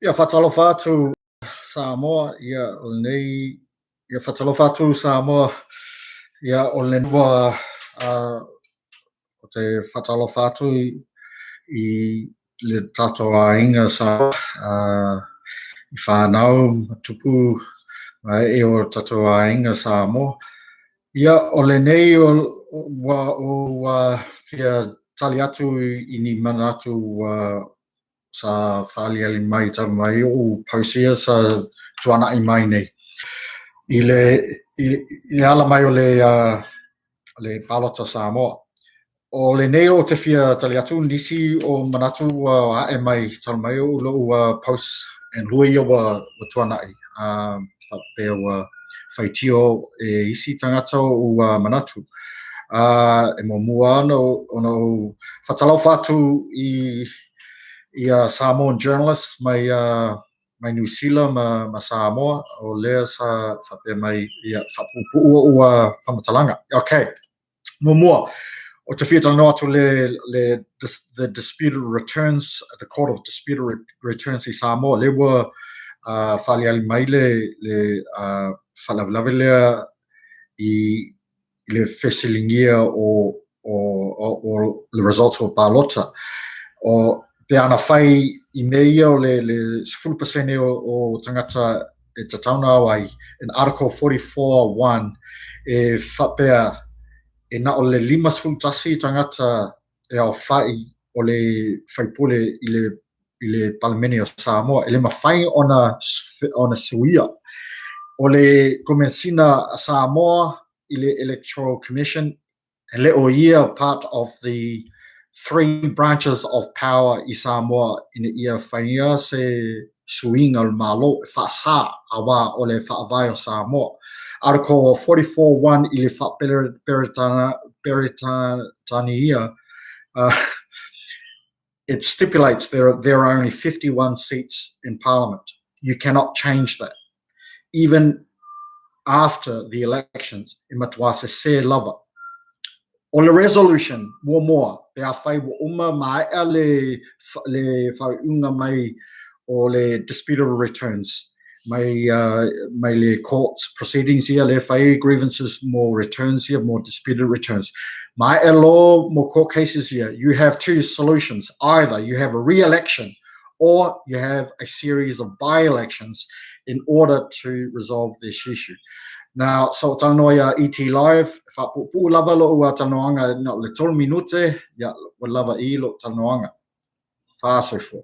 Ia whatalofa atu Samoa ia o nei ia whatalofa atu Samoa ia o le nua o te whatalofa atu I le tato ainga Samoa I whanau tupu mai o tato ainga Samoa ia o le nei o fia tali atu I ni mana atu sa whali ali mai tau mai o pausia sa tuana I mai nei. I le ala mai o le palota Samoa. O le nei o te fia tali atu nisi o manatu ae mai tau mai o lo paus and lui wa tuana I. Pea whaitio e isi tangata o manatu. E mua ana o whatalau whatu I Samoan journalist mai New Zealand ma Samoa o lea sa whape mai ia whapupu o whamatalanga. Okay. Mua. O te whia tano atu the disputed returns, the Court of Disputed Returns I Samoa, le wa whali ali mai le whalawalawe lea I le whesilingia o le results o balota. O te ana whai I meia o le 10% o tangata e te tauna awai in Article 44.1 e whapea e na o le 5 tangata e au whai o le whaipule I le Parliament o Samoa e le mawhai ona suia o le komensina Samoa I le Electoral Commission and le o ia part of the 3 branches of power I Samoa in ia whaia se suinga o malo e whaasa awa o le whaavai o Samoa. Article 44.1 I le whaperitani ia it stipulates there are only 51 seats in Parliament. You cannot change that. Even after the elections in Matuase se lava. O le resolution, more, pe a whai wa uma mai le whaiunga mai o le disputed returns. Mai le courts proceedings here, le whai grievances, more returns here, more disputed returns. Mai law, more court cases here, you have 2 solutions. Either you have a re-election or you have a series of by-elections in order to resolve this issue. Now, so tanoia ET Live, whapupu lava lo ua tanoanga le 3 minute, ya wa lava I lo tanoanga. Whaasoi fo.